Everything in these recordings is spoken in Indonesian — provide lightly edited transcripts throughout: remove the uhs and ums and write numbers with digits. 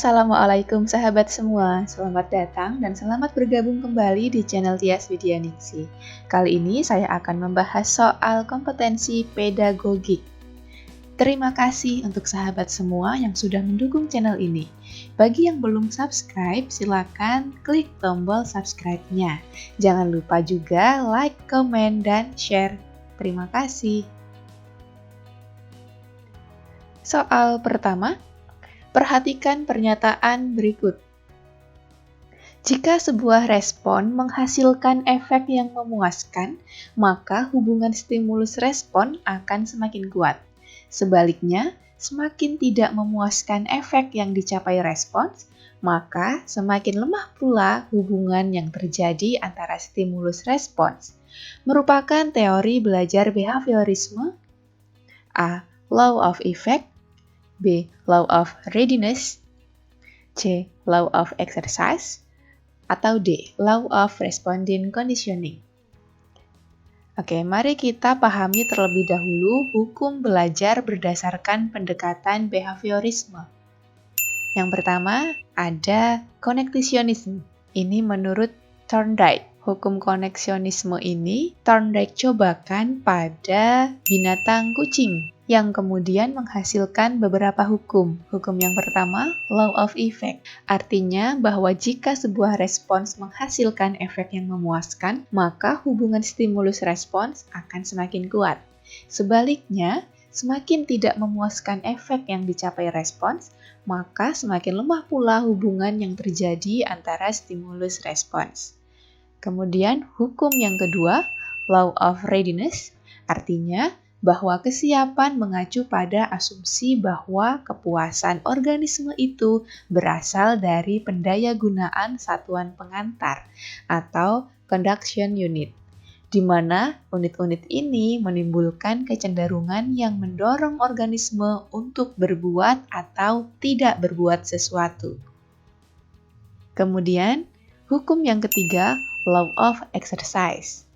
Assalamualaikum sahabat semua, selamat datang dan selamat bergabung kembali di channel Tias Widyaningsih. Kali ini saya akan membahas soal kompetensi pedagogik. Terima kasih untuk sahabat semua yang sudah mendukung channel ini. Bagi yang belum subscribe, silakan klik tombol subscribe-nya. Jangan lupa juga like, komen, dan share. Terima kasih. Soal pertama, perhatikan pernyataan berikut. Jika sebuah respon menghasilkan efek yang memuaskan, maka hubungan stimulus-respon akan semakin kuat. Sebaliknya, semakin tidak memuaskan efek yang dicapai respons, maka semakin lemah pula hubungan yang terjadi antara stimulus-respons. Merupakan teori belajar behaviorisme. A. Law of effect. B. Law of readiness. C. Law of exercise. Atau D. Law of responding conditioning. Oke, mari kita pahami terlebih dahulu hukum belajar berdasarkan pendekatan behaviorisme. Yang pertama, ada koneksionisme. Ini menurut Thorndike. Hukum koneksionisme ini Thorndike cobakan pada binatang kucing, yang kemudian menghasilkan beberapa hukum. Hukum yang pertama, law of effect. Artinya bahwa jika sebuah respons menghasilkan efek yang memuaskan, maka hubungan stimulus-respons akan semakin kuat. Sebaliknya, semakin tidak memuaskan efek yang dicapai respons, maka semakin lemah pula hubungan yang terjadi antara stimulus-respons. Kemudian, hukum yang kedua, law of readiness, artinya bahwa kesiapan mengacu pada asumsi bahwa kepuasan organisme itu berasal dari pendayagunaan satuan pengantar atau conduction unit, di mana unit-unit ini menimbulkan kecenderungan yang mendorong organisme untuk berbuat atau tidak berbuat sesuatu. Kemudian, hukum yang ketiga, law of exercise,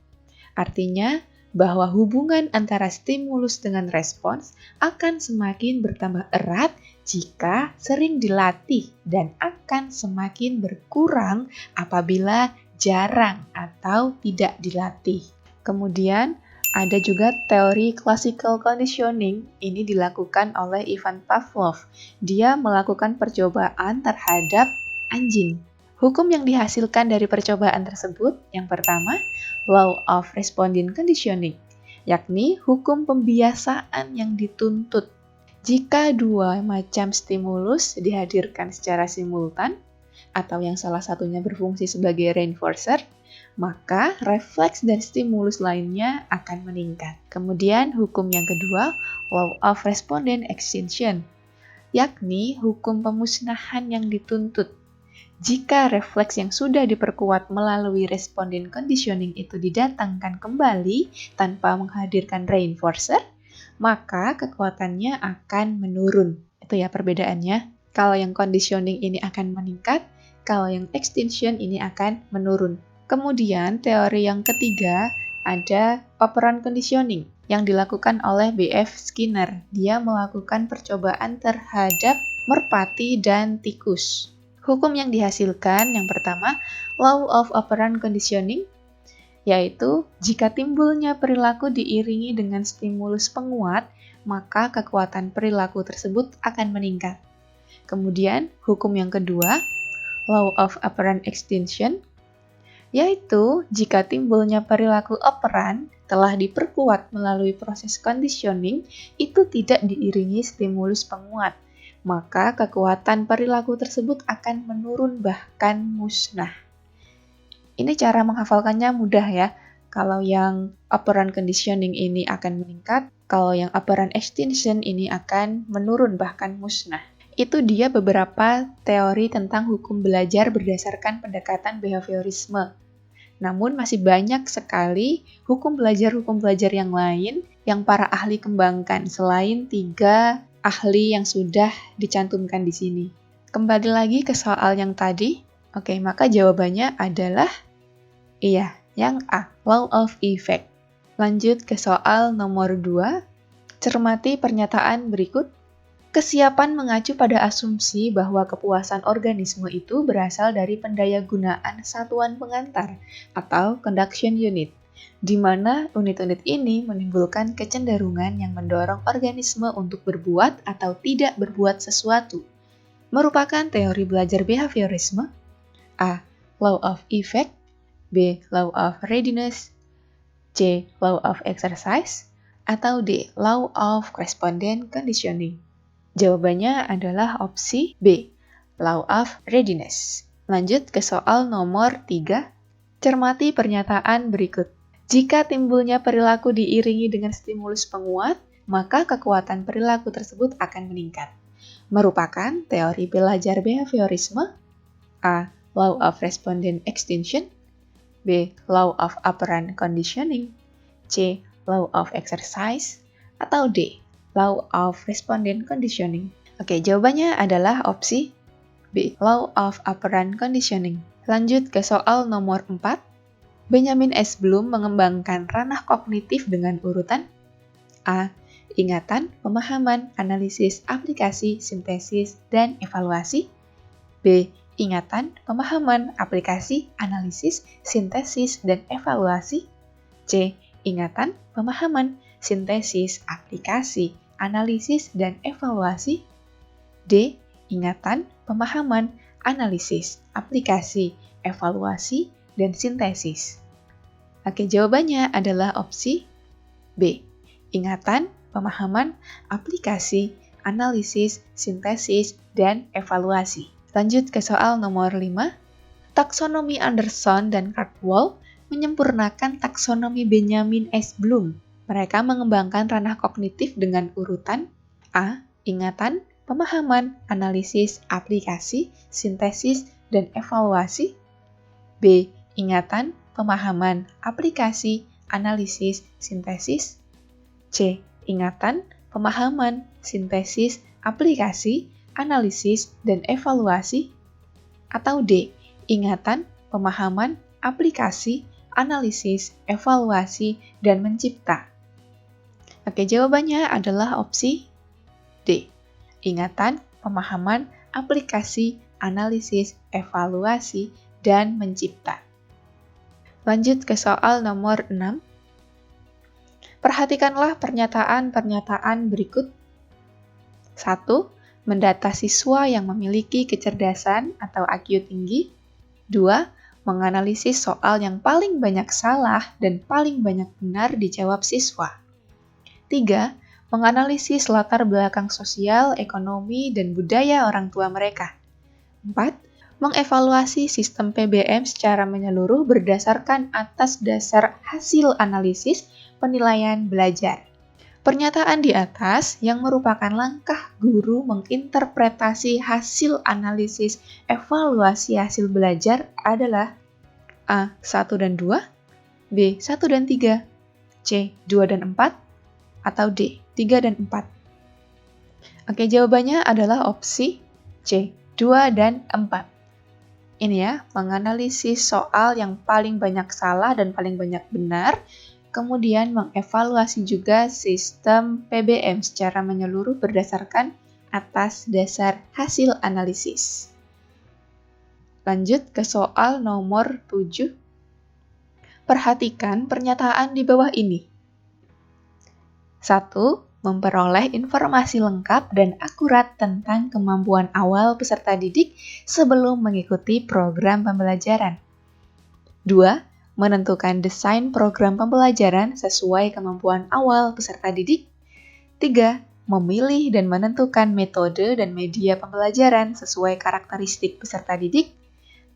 artinya bahwa hubungan antara stimulus dengan respons akan semakin bertambah erat jika sering dilatih dan akan semakin berkurang apabila jarang atau tidak dilatih. Kemudian ada juga teori classical conditioning. Ini dilakukan oleh Ivan Pavlov. Dia melakukan percobaan terhadap anjing. Hukum yang dihasilkan dari percobaan tersebut, yang pertama, law of responding conditioning, yakni hukum pembiasaan yang dituntut. Jika dua macam stimulus dihadirkan secara simultan, atau yang salah satunya berfungsi sebagai reinforcer, maka refleks dan stimulus lainnya akan meningkat. Kemudian hukum yang kedua, law of respondent extinction, yakni hukum pemusnahan yang dituntut. Jika refleks yang sudah diperkuat melalui responding conditioning itu didatangkan kembali tanpa menghadirkan reinforcer, maka kekuatannya akan menurun. Itu ya perbedaannya. Kalau yang conditioning ini akan meningkat, kalau yang extinction ini akan menurun. Kemudian teori yang ketiga ada operant conditioning yang dilakukan oleh B.F. Skinner. Dia melakukan percobaan terhadap merpati dan tikus. Hukum yang dihasilkan yang pertama, law of operant conditioning, yaitu jika timbulnya perilaku diiringi dengan stimulus penguat, maka kekuatan perilaku tersebut akan meningkat. Kemudian, hukum yang kedua, law of operant extinction, yaitu jika timbulnya perilaku operan telah diperkuat melalui proses conditioning, itu tidak diiringi stimulus penguat, maka kekuatan perilaku tersebut akan menurun bahkan musnah. Ini cara menghafalkannya mudah ya. Kalau yang operant conditioning ini akan meningkat, kalau yang operant extinction ini akan menurun bahkan musnah. Itu dia beberapa teori tentang hukum belajar berdasarkan pendekatan behaviorisme. Namun masih banyak sekali hukum belajar yang lain yang para ahli kembangkan selain 3 ahli yang sudah dicantumkan di sini. Kembali lagi ke soal yang tadi. Oke, maka jawabannya adalah iya, yang A, law of effect. Lanjut ke soal nomor 2. Cermati pernyataan berikut. Kesiapan mengacu pada asumsi bahwa kepuasan organisme itu berasal dari pendayagunaan satuan pengantar atau conduction unit, di mana unit-unit ini menimbulkan kecenderungan yang mendorong organisme untuk berbuat atau tidak berbuat sesuatu. Merupakan teori belajar behaviorisme: A. Law of effect, B. Law of readiness, C. Law of exercise, atau D. Law of correspondent conditioning. Jawabannya adalah opsi B, Law of Readiness. Lanjut ke soal nomor 3. Cermati pernyataan berikut. Jika timbulnya perilaku diiringi dengan stimulus penguat, maka kekuatan perilaku tersebut akan meningkat. Merupakan teori belajar behaviorisme: A. Law of Respondent Extinction, B. Law of Operant Conditioning, C. Law of Exercise, atau D. Law of Respondent Conditioning. Oke, jawabannya adalah opsi B, Law of Operant Conditioning. Lanjut ke soal nomor 4. Benjamin S. Bloom mengembangkan ranah kognitif dengan urutan A. Ingatan, pemahaman, analisis, aplikasi, sintesis, dan evaluasi. B. Ingatan, pemahaman, aplikasi, analisis, sintesis, dan evaluasi. C. Ingatan, pemahaman, sintesis, aplikasi, analisis, dan evaluasi. D. Ingatan, pemahaman, analisis, aplikasi, evaluasi, dan sintesis. Oke, jawabannya adalah opsi B. Ingatan, pemahaman, aplikasi, analisis, sintesis, dan evaluasi. Lanjut ke soal nomor 5. Taksonomi Anderson dan Krathwohl menyempurnakan taksonomi Benjamin S. Bloom. Mereka mengembangkan ranah kognitif dengan urutan A. Ingatan, pemahaman, analisis, aplikasi, sintesis, dan evaluasi. B. Ingatan, pemahaman, aplikasi, analisis, sintesis. C. Ingatan, pemahaman, sintesis, aplikasi, analisis, dan evaluasi. Atau D. Ingatan, pemahaman, aplikasi, analisis, evaluasi, dan mencipta. Oke, jawabannya adalah opsi D. Ingatan, pemahaman, aplikasi, analisis, evaluasi, dan mencipta. Lanjut ke soal nomor 6. Perhatikanlah pernyataan-pernyataan berikut. 1. Mendata siswa yang memiliki kecerdasan atau IQ tinggi. 2. Menganalisis soal yang paling banyak salah dan paling banyak benar dijawab siswa. 3. Menganalisis latar belakang sosial, ekonomi, dan budaya orang tua mereka. 4. Mengevaluasi sistem PBM secara menyeluruh berdasarkan atas dasar hasil analisis penilaian belajar. Pernyataan di atas yang merupakan langkah guru menginterpretasi hasil analisis evaluasi hasil belajar adalah A. 1 dan 2, B. 1 dan 3, C. 2 dan 4, atau D. 3 dan 4. Oke, jawabannya adalah opsi C. 2 dan 4. Ini ya, menganalisis soal yang paling banyak salah dan paling banyak benar, kemudian mengevaluasi juga sistem PBM secara menyeluruh berdasarkan atas dasar hasil analisis. Lanjut ke soal nomor 7. Perhatikan pernyataan di bawah ini. 1. Memperoleh informasi lengkap dan akurat tentang kemampuan awal peserta didik sebelum mengikuti program pembelajaran. 2. Menentukan desain program pembelajaran sesuai kemampuan awal peserta didik. 3. Memilih dan menentukan metode dan media pembelajaran sesuai karakteristik peserta didik.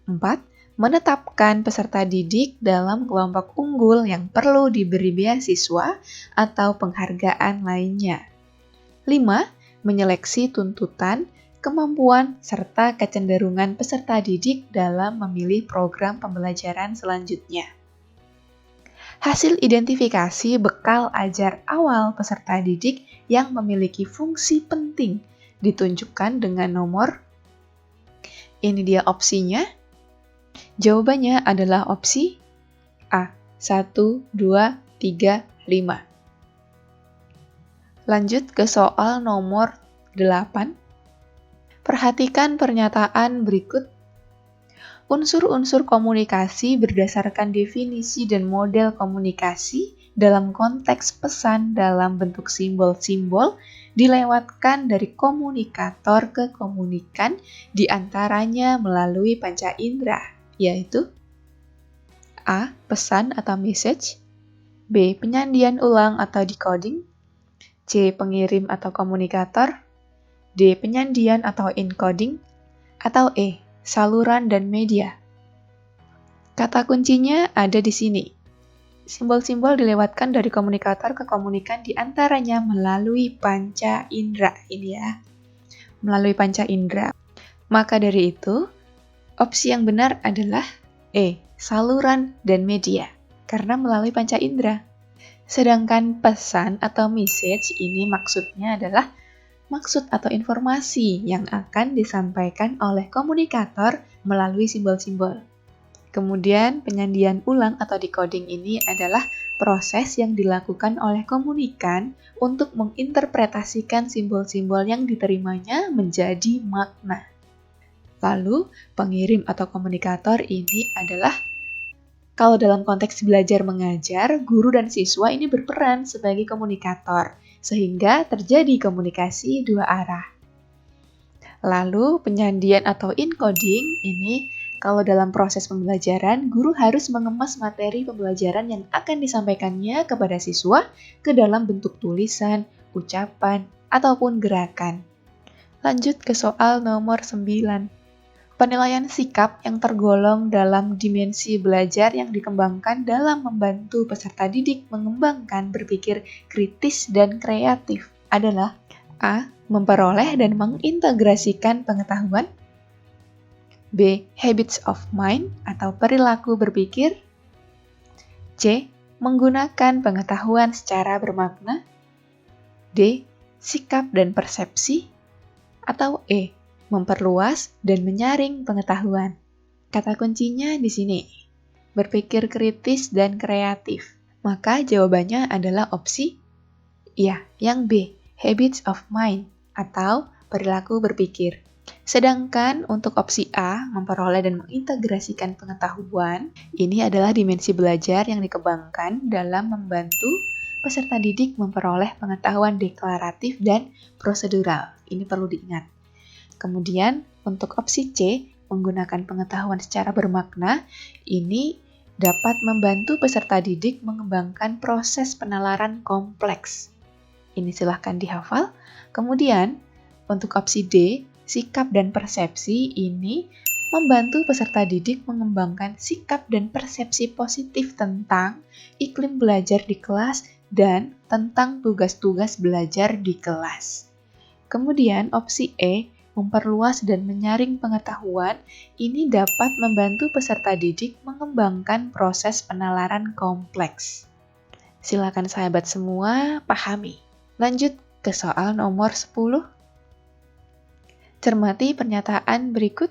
4. Menetapkan peserta didik dalam kelompok unggul yang perlu diberi beasiswa atau penghargaan lainnya. 5. Menyeleksi tuntutan, kemampuan, serta kecenderungan peserta didik dalam memilih program pembelajaran selanjutnya. Hasil identifikasi bekal ajar awal peserta didik yang memiliki fungsi penting ditunjukkan dengan nomor. Ini dia opsinya. Jawabannya adalah opsi A. 1, 2, 3, 5. Lanjut ke soal nomor 8. Perhatikan pernyataan berikut. Unsur-unsur komunikasi berdasarkan definisi dan model komunikasi dalam konteks pesan dalam bentuk simbol-simbol dilewatkan dari komunikator ke komunikan diantaranya melalui panca indera, yaitu A. Pesan atau message, B. Penyandian ulang atau decoding, C. Pengirim atau komunikator, D. Penyandian atau encoding, atau E. Saluran dan media. Kata kuncinya ada di sini. Simbol-simbol dilewatkan dari komunikator ke komunikan diantaranya melalui panca indera. Ini ya, melalui panca indera. Maka dari itu, opsi yang benar adalah E. Saluran dan media, karena melalui panca indera. Sedangkan pesan atau message ini maksudnya adalah maksud atau informasi yang akan disampaikan oleh komunikator melalui simbol-simbol. Kemudian penyandian ulang atau decoding ini adalah proses yang dilakukan oleh komunikan untuk menginterpretasikan simbol-simbol yang diterimanya menjadi makna. Lalu pengirim atau komunikator ini adalah kalau dalam konteks belajar mengajar, guru dan siswa ini berperan sebagai komunikator, sehingga terjadi komunikasi dua arah. Lalu penyandian atau encoding ini kalau dalam proses pembelajaran, guru harus mengemas materi pembelajaran yang akan disampaikannya kepada siswa ke dalam bentuk tulisan, ucapan, ataupun gerakan. Lanjut ke soal nomor 9. Penilaian sikap yang tergolong dalam dimensi belajar yang dikembangkan dalam membantu peserta didik mengembangkan berpikir kritis dan kreatif adalah A. Memperoleh dan mengintegrasikan pengetahuan, B. Habits of mind atau perilaku berpikir, C. Menggunakan pengetahuan secara bermakna, D. Sikap dan persepsi, atau E. Memperluas dan menyaring pengetahuan. Kata kuncinya di sini, berpikir kritis dan kreatif. Maka jawabannya adalah opsi yang B, habits of mind atau perilaku berpikir. Sedangkan untuk opsi A, memperoleh dan mengintegrasikan pengetahuan, ini adalah dimensi belajar yang dikembangkan dalam membantu peserta didik memperoleh pengetahuan deklaratif dan prosedural. Ini perlu diingat. Kemudian, untuk opsi C, menggunakan pengetahuan secara bermakna, ini dapat membantu peserta didik mengembangkan proses penalaran kompleks. Ini silahkan dihafal. Kemudian, untuk opsi D, sikap dan persepsi, ini membantu peserta didik mengembangkan sikap dan persepsi positif tentang iklim belajar di kelas dan tentang tugas-tugas belajar di kelas. Kemudian, opsi E, memperluas dan menyaring pengetahuan, ini dapat membantu peserta didik mengembangkan proses penalaran kompleks. Silakan sahabat semua pahami. Lanjut ke soal nomor 10. Cermati pernyataan berikut.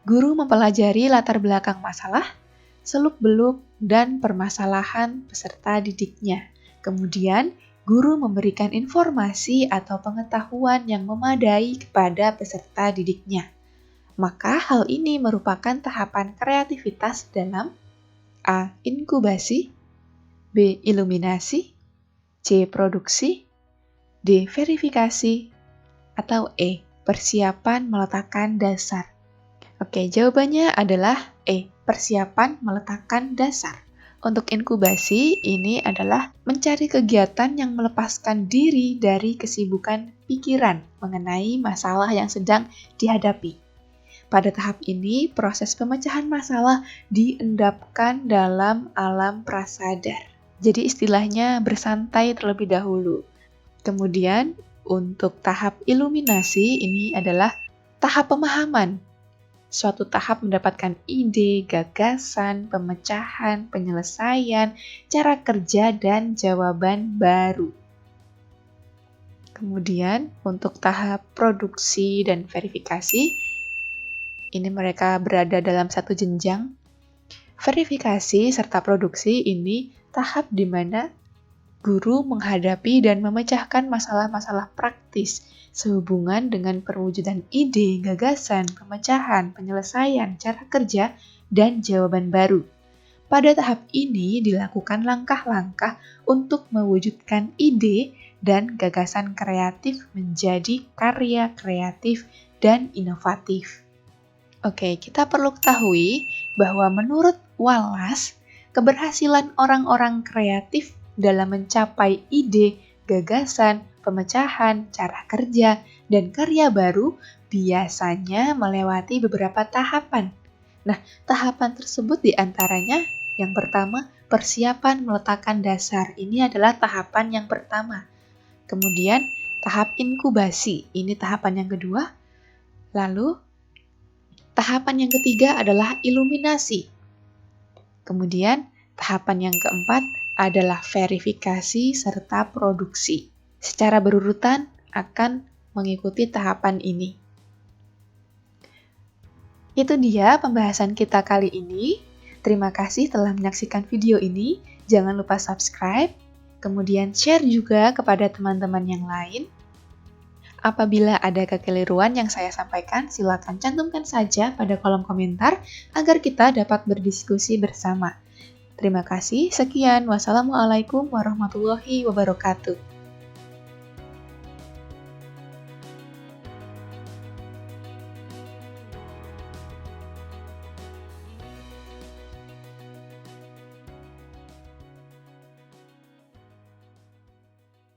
Guru mempelajari latar belakang masalah, seluk-beluk, dan permasalahan peserta didiknya. Kemudian, guru memberikan informasi atau pengetahuan yang memadai kepada peserta didiknya. Maka hal ini merupakan tahapan kreativitas dalam A. Inkubasi, B. Iluminasi, C. Produksi, D. Verifikasi, atau E. Persiapan meletakkan dasar. Oke, jawabannya adalah E. Persiapan meletakkan dasar. Untuk inkubasi, ini adalah mencari kegiatan yang melepaskan diri dari kesibukan pikiran mengenai masalah yang sedang dihadapi. Pada tahap ini, proses pemecahan masalah diendapkan dalam alam prasadar. Jadi istilahnya bersantai terlebih dahulu. Kemudian, untuk tahap iluminasi, ini adalah tahap pemahaman. Suatu tahap mendapatkan ide, gagasan, pemecahan, penyelesaian, cara kerja, dan jawaban baru. Kemudian, untuk tahap produksi dan verifikasi, ini mereka berada dalam satu jenjang. Verifikasi serta produksi ini tahap di mana Guru menghadapi dan memecahkan masalah-masalah praktis sehubungan dengan perwujudan ide, gagasan, pemecahan, penyelesaian, cara kerja, dan jawaban baru. Pada tahap ini dilakukan langkah-langkah untuk mewujudkan ide dan gagasan kreatif menjadi karya kreatif dan inovatif. Oke, kita perlu ketahui bahwa menurut Wallace, keberhasilan orang-orang kreatif dalam mencapai ide, gagasan, pemecahan, cara kerja, dan karya baru biasanya melewati beberapa tahapan. Nah, tahapan tersebut diantaranya yang pertama, persiapan meletakkan dasar. Ini adalah tahapan yang pertama. Kemudian, tahap inkubasi. Ini tahapan yang kedua. Lalu, tahapan yang ketiga adalah iluminasi. Kemudian, tahapan yang keempat adalah verifikasi serta produksi. Secara berurutan akan mengikuti tahapan ini. Itu dia pembahasan kita kali ini. Terima kasih telah menyaksikan video ini. Jangan lupa subscribe, kemudian share juga kepada teman-teman yang lain. Apabila ada kekeliruan yang saya sampaikan, silakan cantumkan saja pada kolom komentar agar kita dapat berdiskusi bersama. Terima kasih, sekian. Wassalamualaikum warahmatullahi wabarakatuh.